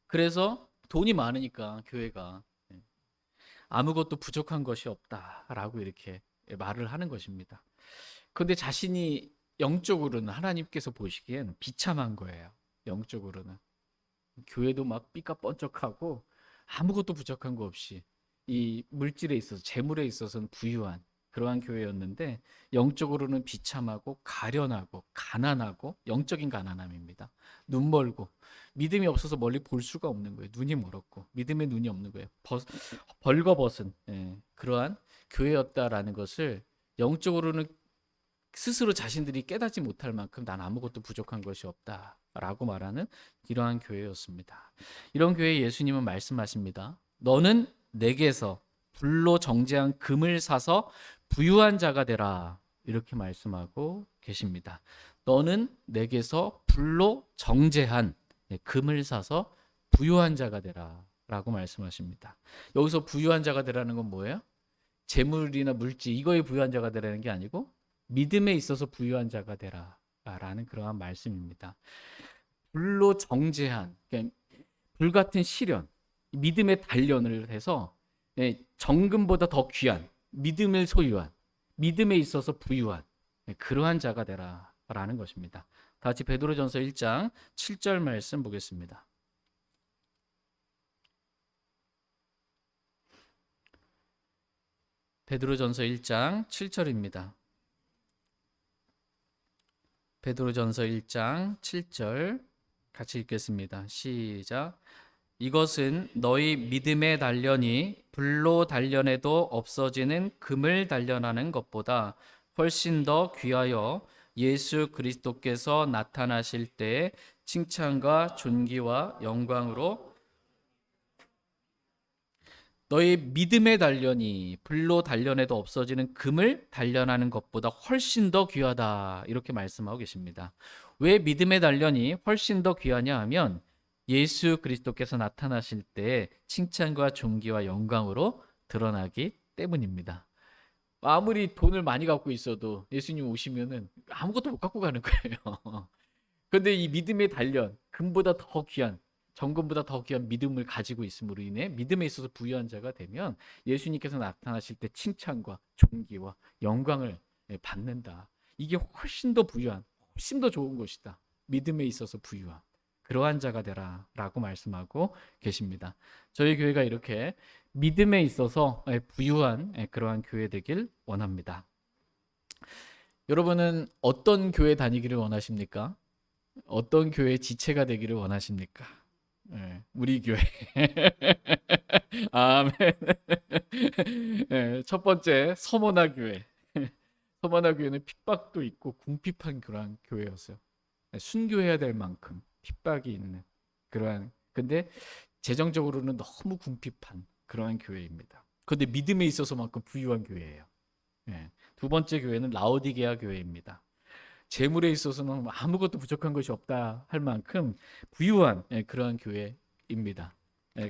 그래서 돈이 많으니까 교회가 아무것도 부족한 것이 없다라고 이렇게 말을 하는 것입니다. 그런데 자신이 영적으로는 하나님께서 보시기엔 비참한 거예요. 영적으로는 교회도 막 삐까뻔쩍하고 아무것도 부족한 거 없이 이 물질에 있어서 재물에 있어서는 부유한 그러한 교회였는데 영적으로는 비참하고 가련하고 가난하고 영적인 가난함입니다. 눈 멀고 믿음이 없어서 멀리 볼 수가 없는 거예요. 눈이 멀었고 믿음의 눈이 없는 거예요. 벌거벗은 그러한 교회였다라는 것을 영적으로는 스스로 자신들이 깨닫지 못할 만큼 난 아무것도 부족한 것이 없다라고 말하는 이러한 교회였습니다. 이런 교회에 예수님은 말씀하십니다. 너는 내게서 불로 정제한 금을 사서 부유한 자가 되라. 이렇게 말씀하고 계십니다. 너는 내게서 불로 정제한 금을 사서 부유한 자가 되라. 라고 말씀하십니다. 여기서 부유한 자가 되라는 건 뭐예요? 재물이나 물질 이거에 부유한 자가 되라는 게 아니고 믿음에 있어서 부유한 자가 되라. 라는 그러한 말씀입니다. 불로 정죄한, 그러니까 불같은 시련, 믿음의 단련을 해서 정금보다 더 귀한 믿음을 소유한, 믿음에 있어서 부유한 그러한 자가 되라라는 것입니다. 다 같이 베드로전서 1장 7절 말씀 보겠습니다. 베드로전서 1장 7절입니다. 베드로전서 1장 7절 같이 읽겠습니다. 시작. 이것은 너희 믿음의 단련이 불로 단련해도 없어지는 금을 단련하는 것보다 훨씬 더 귀하여 예수 그리스도께서 나타나실 때 칭찬과 존귀와 영광으로 너희 믿음의 단련이 불로 단련해도 없어지는 금을 단련하는 것보다 훨씬 더 귀하다 이렇게 말씀하고 계십니다. 왜 믿음의 단련이 훨씬 더 귀하냐 하면 예수 그리스도께서 나타나실 때 칭찬과 존귀와 영광으로 드러나기 때문입니다. 아무리 돈을 많이 갖고 있어도 예수님 오시면은 아무것도 못 갖고 가는 거예요. 그런데 이 믿음의 단련, 금보다 더 귀한, 정금보다 더 귀한 믿음을 가지고 있음으로 인해 믿음에 있어서 부유한 자가 되면 예수님께서 나타나실 때 칭찬과 존귀와 영광을 받는다. 이게 훨씬 더 부유한, 훨씬 더 좋은 것이다. 믿음에 있어서 부유한 그러한 자가 되라라고 말씀하고 계십니다. 저희 교회가 이렇게 믿음에 있어서 부유한 그러한 교회 되길 원합니다. 여러분은 어떤 교회 다니기를 원하십니까? 어떤 교회 지체가 되기를 원하십니까? 우리 교회. 아멘. 첫 번째 서머나 교회. 서머나 교회는 핍박도 있고 궁핍한 그러한 교회였어요. 순교해야 될 만큼 핍박이 있는 그러한, 근데 재정적으로는 너무 궁핍한 그러한 교회입니다. 그런데 믿음에 있어서만큼 부유한 교회예요. 두 번째 교회는 라오디게아 교회입니다. 재물에 있어서는 아무것도 부족한 것이 없다 할 만큼 부유한 그러한 교회입니다.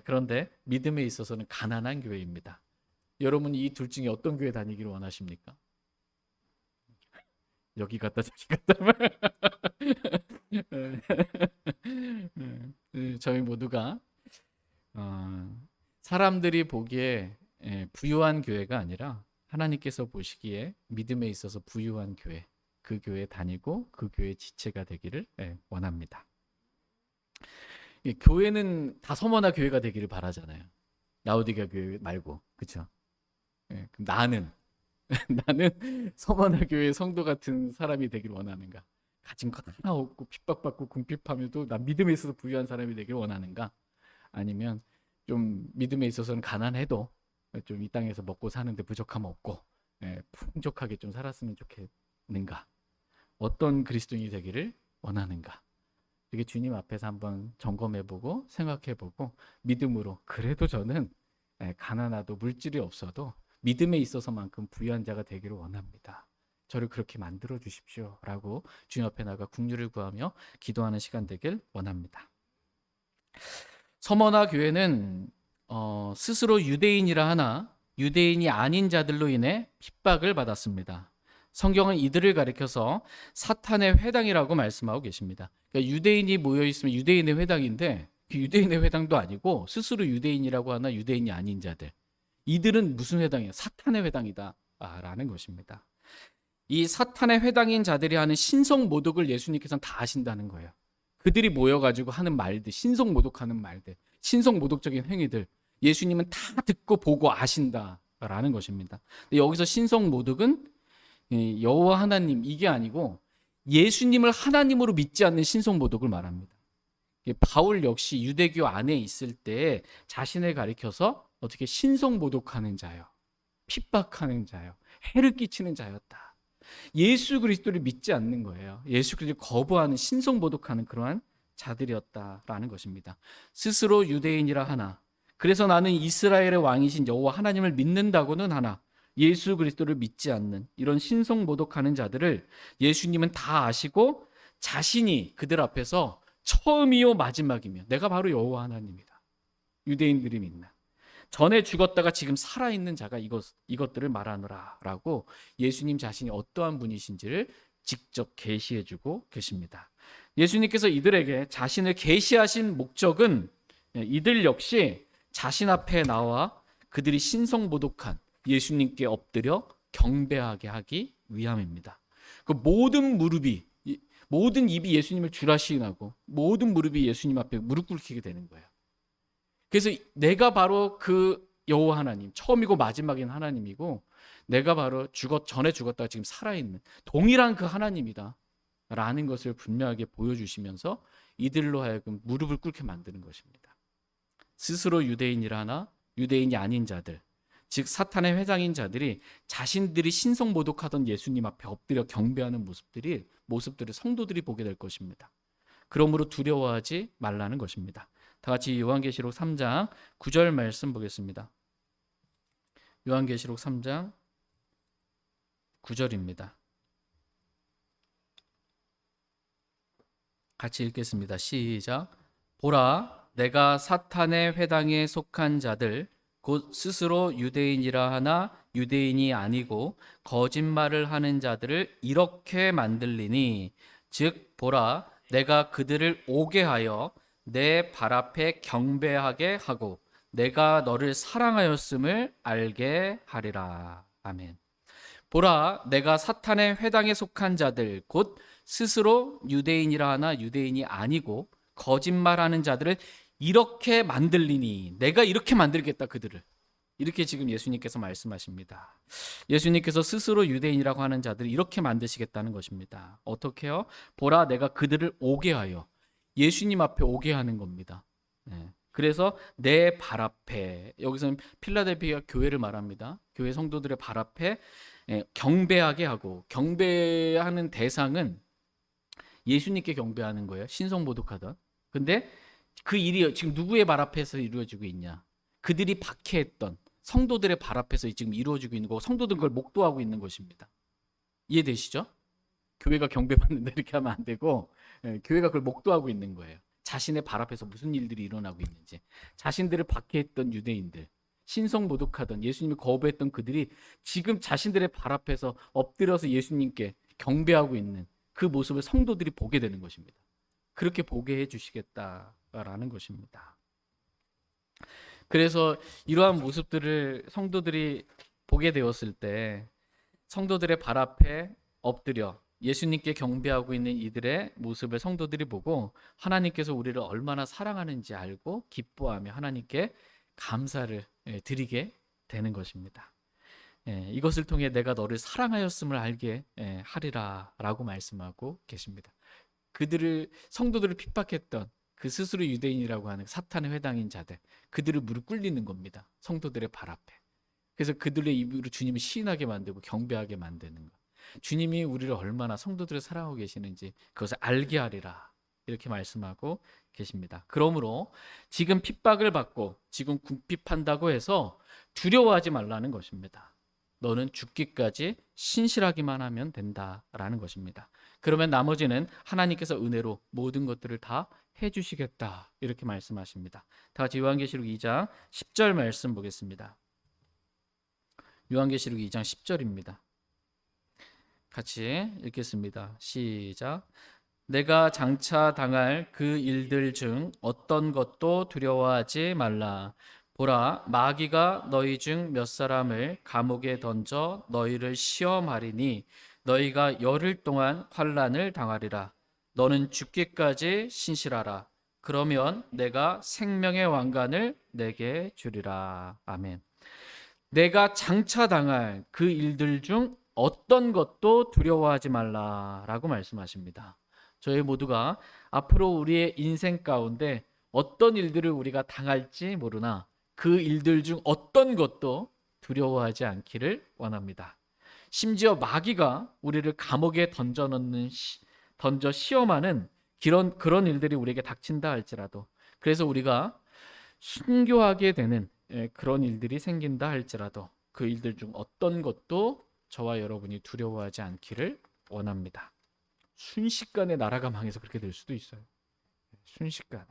그런데 믿음에 있어서는 가난한 교회입니다. 여러분 이 둘 중에 어떤 교회 다니기를 원하십니까? 여기 갔다 저기 갔다. 저희 모두가 사람들이 보기에 부유한 교회가 아니라 하나님께서 보시기에 믿음에 있어서 부유한 교회, 그 교회 다니고 그 교회 지체가 되기를 원합니다. 교회는 다 서머나 교회가 되기를 바라잖아요. 라오디게아 교회 말고, 그렇죠? 나는 서머나 교회 성도 같은 사람이 되길 원하는가? 가진 것 하나 없고 핍박받고 궁핍하면도 난 믿음에 있어서 부유한 사람이 되길 원하는가? 아니면 좀 믿음에 있어서는 가난해도 좀 이 땅에서 먹고 사는데 부족함 없고 풍족하게 좀 살았으면 좋겠는가? 어떤 그리스도인이 되기를 원하는가? 이게 주님 앞에서 한번 점검해보고 생각해보고 믿음으로 그래도 저는 가난하도 물질이 없어도 믿음에 있어서만큼 부유한 자가 되기를 원합니다. 저를 그렇게 만들어 주십시오 라고 주님 앞에 나가 긍휼을 구하며 기도하는 시간 되길 원합니다. 서머나 교회는 스스로 유대인이라 하나 유대인이 아닌 자들로 인해 핍박을 받았습니다. 성경은 이들을 가리켜서 사탄의 회당이라고 말씀하고 계십니다. 그러니까 유대인이 모여 있으면 유대인의 회당인데 그 유대인의 회당도 아니고 스스로 유대인이라고 하나 유대인이 아닌 자들, 이들은 무슨 회당이에요? 사탄의 회당이다 라는 것입니다. 이 사탄의 회당인 자들이 하는 신성모독을 예수님께서는 다 아신다는 거예요. 그들이 모여가지고 하는 말들, 신성모독하는 말들, 신성모독적인 행위들 예수님은 다 듣고 보고 아신다라는 것입니다. 여기서 신성모독은 여호와 하나님 이게 아니고 예수님을 하나님으로 믿지 않는 신성모독을 말합니다. 바울 역시 유대교 안에 있을 때 자신을 가리켜서 어떻게 신성모독하는 자요, 핍박하는 자요, 해를 끼치는 자였다. 예수 그리스도를 믿지 않는 거예요. 예수 그리스도를 거부하는 신성모독하는 그러한 자들이었다라는 것입니다. 스스로 유대인이라 하나, 그래서 나는 이스라엘의 왕이신 여호와 하나님을 믿는다고는 하나 예수 그리스도를 믿지 않는 이런 신성모독하는 자들을 예수님은 다 아시고 자신이 그들 앞에서 처음이요 마지막이며 내가 바로 여호와 하나님이다. 유대인들이 믿는 전에 죽었다가 지금 살아있는 자가 이것들을 말하노라 라고 예수님 자신이 어떠한 분이신지를 직접 계시해주고 계십니다. 예수님께서 이들에게 자신을 계시하신 목적은 이들 역시 자신 앞에 나와 그들이 신성모독한 예수님께 엎드려 경배하게 하기 위함입니다. 그 모든 입이 예수님을 주라 시인하고 모든 무릎이 예수님 앞에 무릎 꿇히게 되는 거예요. 그래서 내가 바로 그 여호와 하나님, 처음이고 마지막인 하나님이고 내가 바로 전에 죽었다가 지금 살아있는 동일한 그 하나님이다 라는 것을 분명하게 보여주시면서 이들로 하여금 무릎을 꿇게 만드는 것입니다. 스스로 유대인이라 하나 유대인이 아닌 자들, 즉 사탄의 회장인 자들이 자신들이 신성모독하던 예수님 앞에 엎드려 경배하는 모습들을 성도들이 보게 될 것입니다. 그러므로 두려워하지 말라는 것입니다. 다 같이 요한계시록 3장 9절 말씀 보겠습니다. 요한계시록 3장 9절입니다. 같이 읽겠습니다. 시작. 보라, 내가 사탄의 회당에 속한 자들 곧 스스로 유대인이라 하나 유대인이 아니고 거짓말을 하는 자들을 이렇게 만들리니 즉 보라, 내가 그들을 오게 하여 내 발 앞에 경배하게 하고 내가 너를 사랑하였음을 알게 하리라. 아멘. 보라, 내가 사탄의 회당에 속한 자들 곧 스스로 유대인이라 하나 유대인이 아니고 거짓말하는 자들을 이렇게 만들리니 내가 이렇게 만들겠다 그들을. 이렇게 지금 예수님께서 말씀하십니다. 예수님께서 스스로 유대인이라고 하는 자들을 이렇게 만드시겠다는 것입니다. 어떻게요? 보라, 내가 그들을 오게 하여, 예수님 앞에 오게 하는 겁니다. 그래서 내 발 앞에, 여기서는 필라델피아 교회를 말합니다. 교회 성도들의 발 앞에 경배하게 하고, 경배하는 대상은 예수님께 경배하는 거예요. 신성모독하던. 근데 그 일이 지금 누구의 발 앞에서 이루어지고 있냐? 그들이 박해했던 성도들의 발 앞에서 지금 이루어지고 있는 거고, 성도들은 그걸 목도하고 있는 것입니다. 이해되시죠? 교회가 경배받는다 이렇게 하면 안 되고, 교회가 그걸 목도하고 있는 거예요. 자신의 발 앞에서 무슨 일들이 일어나고 있는지, 자신들을 박해했던 유대인들, 신성모독하던 예수님을 거부했던 그들이 지금 자신들의 발 앞에서 엎드려서 예수님께 경배하고 있는 그 모습을 성도들이 보게 되는 것입니다. 그렇게 보게 해주시겠다라는 것입니다. 그래서 이러한 모습들을 성도들이 보게 되었을 때 성도들의 발 앞에 엎드려 예수님께 경배하고 있는 이들의 모습을 성도들이 보고 하나님께서 우리를 얼마나 사랑하는지 알고 기뻐하며 하나님께 감사를 드리게 되는 것입니다. 이것을 통해 내가 너를 사랑하였음을 알게 하리라 라고 말씀하고 계십니다. 성도들을 핍박했던 그 스스로 유대인이라고 하는 사탄의 회당인 자들, 그들을 무릎 꿇리는 겁니다. 성도들의 발 앞에. 그래서 그들의 입으로 주님을 시인하게 만들고 경배하게 만드는 것. 주님이 우리를 얼마나 성도들을 사랑하고 계시는지 그것을 알게 하리라 이렇게 말씀하고 계십니다. 그러므로 지금 핍박을 받고 지금 궁핍한다고 해서 두려워하지 말라는 것입니다. 너는 죽기까지 신실하기만 하면 된다라는 것입니다. 그러면 나머지는 하나님께서 은혜로 모든 것들을 다 해주시겠다 이렇게 말씀하십니다. 다 같이 요한계시록 2장 10절 말씀 보겠습니다. 요한계시록 2장 10절입니다. 같이 읽겠습니다. 시작. 내가 장차 당할 그 일들 중 어떤 것도 두려워하지 말라. 보라, 마귀가 너희 중 몇 사람을 감옥에 던져 너희를 시험하리니 너희가 열흘 동안 환난을 당하리라. 너는 죽기까지 신실하라. 그러면 내가 생명의 왕관을 내게 주리라. 아멘. 내가 장차 당할 그 일들 중 어떤 것도 두려워하지 말라라고 말씀하십니다. 저희 모두가 앞으로 우리의 인생 가운데 어떤 일들을 우리가 당할지 모르나 그 일들 중 어떤 것도 두려워하지 않기를 원합니다. 심지어 마귀가 우리를 감옥에 던져 시험하는 그런 일들이 우리에게 닥친다 할지라도, 그래서 우리가 순교하게 되는 그런 일들이 생긴다 할지라도 그 일들 중 어떤 것도 저와 여러분이 두려워하지 않기를 원합니다. 순식간에 나라가 망해서 그렇게 될 수도 있어요. 순식간에.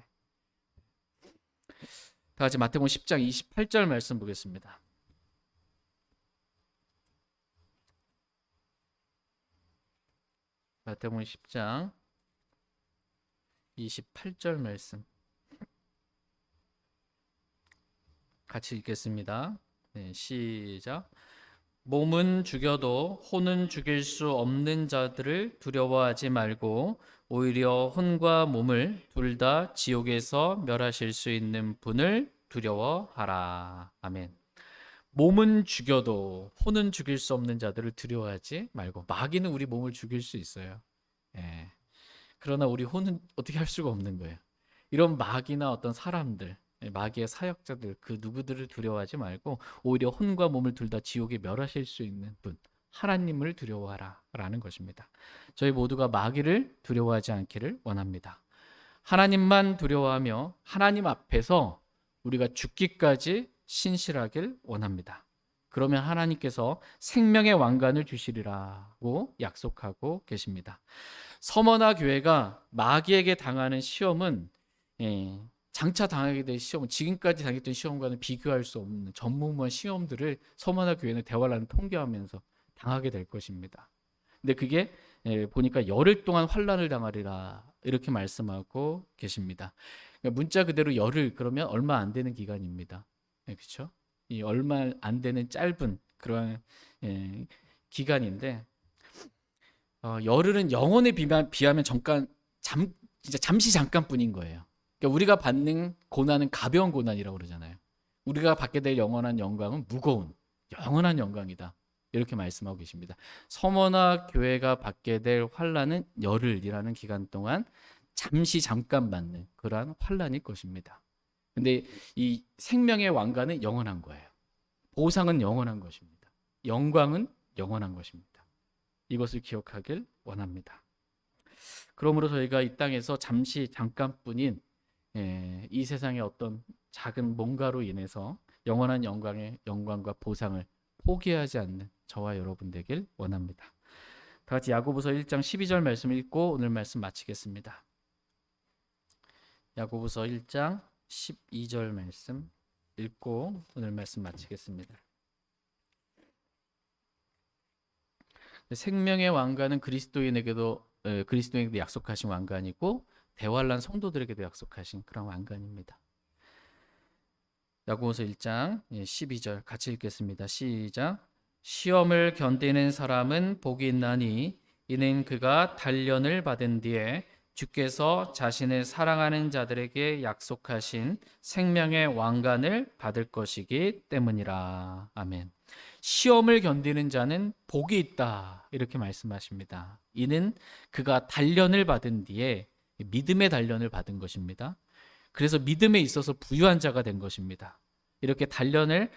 다 같이 마태복음 10장 28절 말씀 보겠습니다. 마태복음 10장 28절 말씀 같이 읽겠습니다. 네, 시작. 몸은 죽여도 혼은 죽일 수 없는 자들을 두려워하지 말고 오히려 혼과 몸을 둘 다 지옥에서 멸하실 수 있는 분을 두려워하라. 아멘. 몸은 죽여도 혼은 죽일 수 없는 자들을 두려워하지 말고. 마귀는 우리 몸을 죽일 수 있어요. 예. 그러나 우리 혼은 어떻게 할 수가 없는 거예요. 이런 마귀나 어떤 사람들, 마귀의 사역자들, 그 누구들을 두려워하지 말고 오히려 혼과 몸을 둘 다 지옥에 멸하실 수 있는 분, 하나님을 두려워하라 라는 것입니다. 저희 모두가 마귀를 두려워하지 않기를 원합니다. 하나님만 두려워하며 하나님 앞에서 우리가 죽기까지 신실하길 원합니다. 그러면 하나님께서 생명의 왕관을 주시리라고 약속하고 계십니다. 서머나 교회가 마귀에게 당하는 시험은 장차 당하게 될 시험은 지금까지 당했던 시험과는 비교할 수 없는 전무후무한 시험들을 서머나 교회는 대화를 통계하면서 당하게 될 것입니다. 근데 그게 보니까 열흘 동안 환난을 당하리라 이렇게 말씀하고 계십니다. 그러니까 문자 그대로 열흘 그러면 얼마 안 되는 기간입니다. 그렇죠? 이 얼마 안 되는 짧은 그러한 기간인데 열흘은 영혼에 비하면 진짜 잠시 잠깐뿐인 거예요. 그러니까 우리가 받는 고난은 가벼운 고난이라고 그러잖아요. 우리가 받게 될 영원한 영광은 무거운 영원한 영광이다. 이렇게 말씀하고 계십니다. 서머나 교회가 받게 될 환난은 열흘이라는 기간 동안 잠시 잠깐 받는 그러한 환난일 것입니다. 근데 이 생명의 왕관은 영원한 거예요. 보상은 영원한 것입니다. 영광은 영원한 것입니다. 이것을 기억하길 원합니다. 그러므로 저희가 이 땅에서 잠시 잠깐뿐인 이 세상의 어떤 작은 뭔가로 인해서 영원한 영광과 보상을 포기하지 않는 저와 여러분 되길 원합니다. 다 같이 야고보서 1장 12절 말씀 읽고 오늘 말씀 마치겠습니다. 야고보서 1장 12절 말씀 읽고 오늘 말씀 마치겠습니다. 생명의 왕관은 그리스도인에게도 약속하신 왕관이고 대환란 성도들에게도 약속하신 그런 왕관입니다. 야고보서 1장 12절 같이 읽겠습니다. 시작. 시험을 견디는 사람은 복이 있나니 이는 그가 단련을 받은 뒤에 주께서 자신을 사랑하는 자들에게 약속하신 생명의 왕관을 받을 것이기 때문이라. 아멘. 시험을 견디는 자는 복이 있다 이렇게 말씀하십니다. 이는 그가 단련을 받은 뒤에 믿음의 단련을 받은 것입니다. 그래서 믿음에 있어서 부유한 자가 된 것입니다. 이렇게 단련을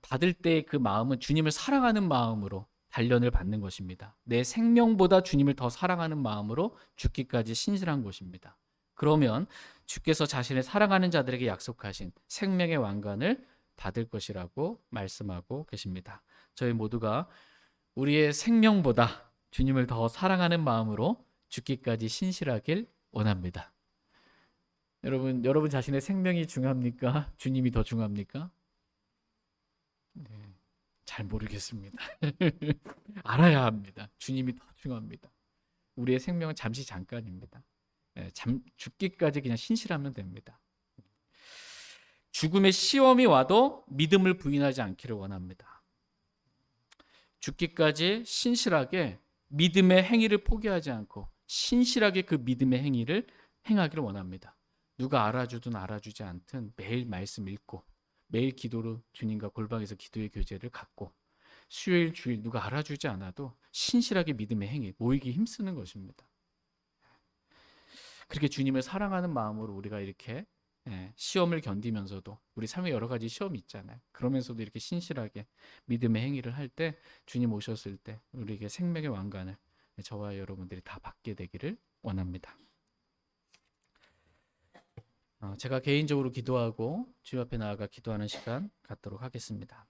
받을 때 그 마음은 주님을 사랑하는 마음으로 단련을 받는 것입니다. 내 생명보다 주님을 더 사랑하는 마음으로 죽기까지 신실한 것입니다. 그러면 주께서 자신을 사랑하는 자들에게 약속하신 생명의 왕관을 받을 것이라고 말씀하고 계십니다. 저희 모두가 우리의 생명보다 주님을 더 사랑하는 마음으로 죽기까지 신실하길 원합니다. 여러분 자신의 생명이 중요합니까? 주님이 더 중요합니까? 잘 모르겠습니다. 알아야 합니다. 주님이 더 중요합니다. 우리의 생명은 잠시 잠깐입니다. 죽기까지 그냥 신실하면 됩니다. 죽음의 시험이 와도 믿음을 부인하지 않기를 원합니다. 죽기까지 신실하게 믿음의 행위를 포기하지 않고 신실하게 그 믿음의 행위를 행하기를 원합니다. 누가 알아주든 알아주지 않든 매일 말씀 읽고 매일 기도로 주님과 골방에서 기도의 교제를 갖고 수요일 주일 누가 알아주지 않아도 신실하게 믿음의 행위 모이기 힘쓰는 것입니다. 그렇게 주님을 사랑하는 마음으로 우리가 이렇게 시험을 견디면서도 우리 삶에 여러 가지 시험이 있잖아요. 그러면서도 이렇게 신실하게 믿음의 행위를 할 때 주님 오셨을 때 우리에게 생명의 왕관을 저와 여러분들이 다 받게 되기를 원합니다. 제가 개인적으로 기도하고 주님 앞에 나아가 기도하는 시간 갖도록 하겠습니다.